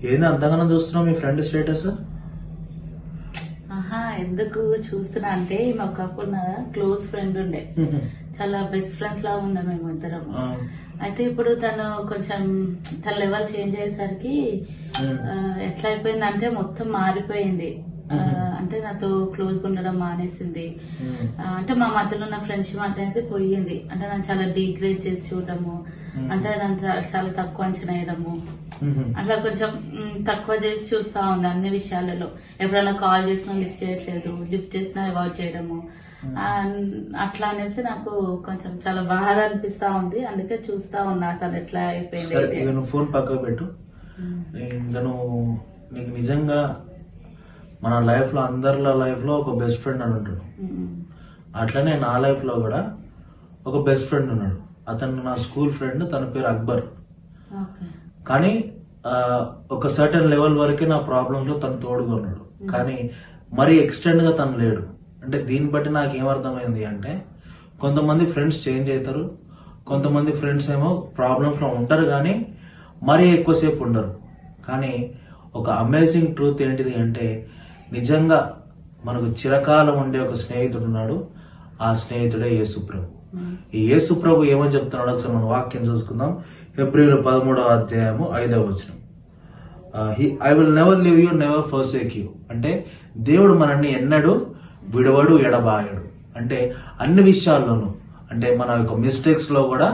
ఏంది అంతగానో చూస్తున్నావు మీ friend status? ఆహా, ఎందుకు చూస్తున్నా అంటే ఈమె ఒకప్పుడు నా క్లోజ్ ఫ్రెండ్ ఉండే, చాలా బెస్ట్ ఫ్రెండ్స్ లా ఉన్నాం మేము ఇద్దరం. అయితే ఇప్పుడు తను కొంచెం తన లెవెల్ చేంజ్ అయ్యేసరికి ఎట్లా అయిపోయింది అంటే మొత్తం మారిపోయింది. అంటే నాతో క్లోజ్ గా ఉండడం మానేసింది. అంటే మా మధ్యలో ఉన్న ఫ్రెండ్షిప్ అంటే పోయింది. అంటే నన్ను చాలా డిగ్రేడ్ చేసి చూడడము, అంటే నన్ను చాలా తక్కువ అంచనా వేయడము, అట్లా కొంచెం తక్కువ చేసి చూస్తా ఉంది అన్ని విషయాలలో. ఎప్పుడైనా కాల్ చేసినా లిఫ్ట్ చేయట్లేదు, లిఫ్ట్ చేసినా అవాయిడ్ చేయడము. అట్లా అనేసి నాకు కొంచెం చాలా బాధ అనిపిస్తా ఉంది. అందుకే చూస్తా ఉన్నా తను ఎట్లా అయిపోయింది. ఫోన్ పక్కకు పెట్టు. ఇంకా నువ్వు నీకు నిజంగా మన లైఫ్ లో అందరిలో లైఫ్ లో ఒక బెస్ట్ ఫ్రెండ్ అని ఉంటాడు. అట్లనే నా లైఫ్ లో కూడా ఒక బెస్ట్ ఫ్రెండ్ ఉన్నాడు. అతను నా స్కూల్ ఫ్రెండ్, తన పేరు అక్బర్. కానీ ఒక సర్టన్ లెవెల్ వరకే నా ప్రాబ్లమ్స్ లో తను తోడుగా ఉన్నాడు. కానీ మరీ ఎక్స్టెండ్ గా తను లేడు. అంటే దీన్ని బట్టి నాకు ఏమర్థమైంది అంటే, కొంతమంది ఫ్రెండ్స్ చేంజ్ అవుతారు, కొంతమంది ఫ్రెండ్స్ ఏమో ప్రాబ్లమ్స్ లో ఉంటారు కానీ మరీ ఎక్కువసేపు ఉండరు. కానీ ఒక అమేజింగ్ ట్రూత్ ఏంటిది అంటే, నిజంగా మనకు చిరకాలం ఉండే ఒక స్నేహితుడు ఉన్నాడు. ఆ స్నేహితుడే యేసుప్రభు. ఈ యేసుప్రభు ఏమని చెప్తున్నాడు ఒకసారి మనం వాక్యం చూసుకుందాం. హెబ్రీయుల 13:5 I will never leave you, never forsake you. అంటే దేవుడు మనల్ని ఎన్నడూ విడవడు, ఎడబాయడు. అంటే అన్ని విషయాల్లోనూ, అంటే మన యొక్క మిస్టేక్స్ లో కూడా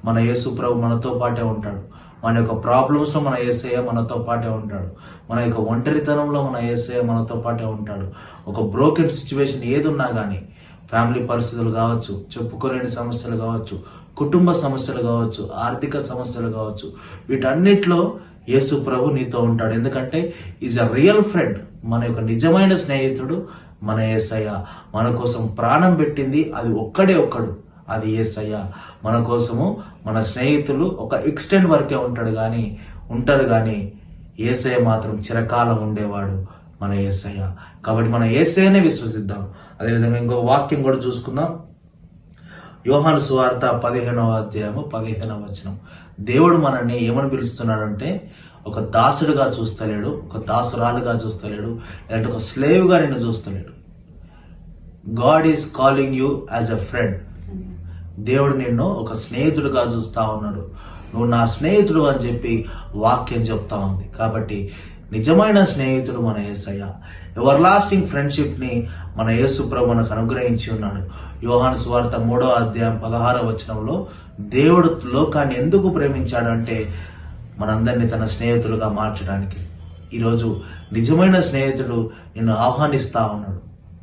మన యేసుప్రభు మనతో పాటే ఉంటాడు. మన యొక్క ప్రాబ్లమ్స్ లో మన యేసయ్య మనతో పాటే ఉంటాడు. మన యొక్క ఒంటరితనంలో మన యేసయ్య మనతో పాటే ఉంటాడు. ఒక బ్రోకెన్ సిచ్యువేషన్ ఏది ఉన్నా కానీ, ఫ్యామిలీ పరిస్థితులు కావచ్చు, చెప్పుకోలేని సమస్యలు కావచ్చు, కుటుంబ సమస్యలు కావచ్చు, ఆర్థిక సమస్యలు కావచ్చు, వీటన్నిటిలో యేసు ప్రభు నీతో ఉంటాడు. ఎందుకంటే ఈజ్ అ రియల్ ఫ్రెండ్. మన యొక్క నిజమైన స్నేహితుడు మన యేసయ్య. మన కోసం ప్రాణం పెట్టింది అది ఒక్కడు, అది యేసయ్య. మన కోసము మన స్నేహితులు ఒక ఎక్స్టెండ్ వరకే ఉంటారు కానీ యేసయ్య మాత్రం చిరకాలం ఉండేవాడు మన యేసయ్య. కాబట్టి మన యేసయ్యనే విశ్వసిద్దాం. అదేవిధంగా ఇంకో వాక్యం కూడా చూసుకుందాం. యోహాను సువార్త 15:15. దేవుడు మనల్ని ఏమని పిలుస్తున్నాడంటే, ఒక దాసుడుగా చూస్తలేడు, ఒక దాసురాలుగా చూస్తలేడు, లేదంటే ఒక స్లేవ్ గా నిన్ను చూస్తలేడు. God is calling you as a friend. దేవుడు నిన్ను ఒక స్నేహితుడుగా చూస్తా ఉన్నాడు. నువ్వు నా స్నేహితుడు అని చెప్పి వాక్యం చెప్తా ఉంది. కాబట్టి నిజమైన స్నేహితుడు మన యేసయ్య. ఎవర్ లాస్టింగ్ ఫ్రెండ్షిప్ ని మన యేసు ప్రభు మనకు అనుగ్రహించి ఉన్నాడు. యోహాను సువార్త 3:16 దేవుడు లోకాన్ని ఎందుకు ప్రేమించాడు అంటే, మనందరినీ తన స్నేహితులుగా మార్చడానికి. ఈరోజు నిజమైన స్నేహితుడు నిన్ను ఆహ్వానిస్తా ఉన్నాడు.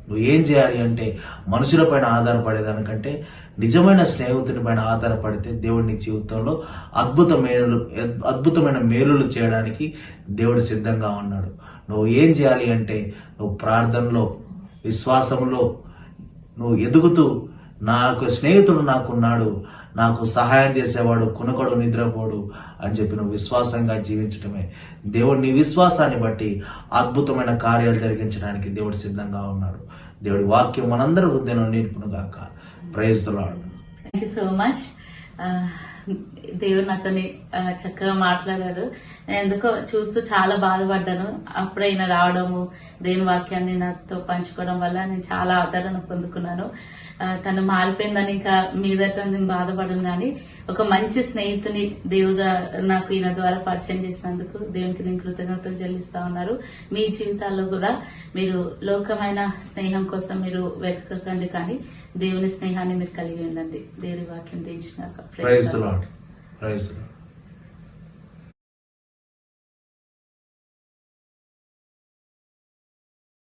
నువ్వు ఏం చేయాలి అంటే, మనుషుల పైన ఆధారపడేదానికంటే నిజమైన స్నేహితుని పైన ఆధారపడితే దేవుడి నీ జీవితంలో అద్భుతమైన మేలులు చేయడానికి దేవుడు సిద్ధంగా ఉన్నాడు. నువ్వు ఏం చేయాలి అంటే, నువ్వు ప్రార్థనలో, విశ్వాసంలో నువ్వు ఎదుగుతూ, నాకు స్నేహితుడు నాకున్నాడు, నాకు సహాయం చేసేవాడు, కునకడు నిద్రపోడు అని చెప్పి నువ్వు విశ్వాసంగా జీవించడమే. దేవుడు నీ విశ్వాసాన్ని బట్టి అద్భుతమైన కార్యాలు జరిగించడానికి దేవుడు సిద్ధంగా ఉన్నాడు. దేవుడి వాక్యం మనందరి హృదయంలో నిలుపును గాక. Praise the lord. Thank you so much. దేవుడు నాతోని చక్కగా మాట్లాడారు. నేను ఎందుకో చూస్తూ చాలా బాధపడ్డాను. అప్పుడే ఈయన రావడము, దేవుని వాక్యాన్ని నాతో పంచుకోవడం వల్ల నేను చాలా ఆదరణ పొందుకున్నాను. తను మారిపోయిందని ఇంకా మీదట నేను బాధపడను, కానీ ఒక మంచి స్నేహితుని దేవుడు నాకు ఈయన ద్వారా పరిచయం చేసినందుకు దేవునికి నేను కృతజ్ఞతలు చెల్లిస్తా ఉన్నారు. మీ జీవితాల్లో కూడా మీరు లోకమైన స్నేహం కోసం మీరు వెతకకండి, కానీ దేవుని స్నేహాన్ని మీరు కలిగి ఉండండి. దేవుని వాక్యం దించినాక. Praise the lord.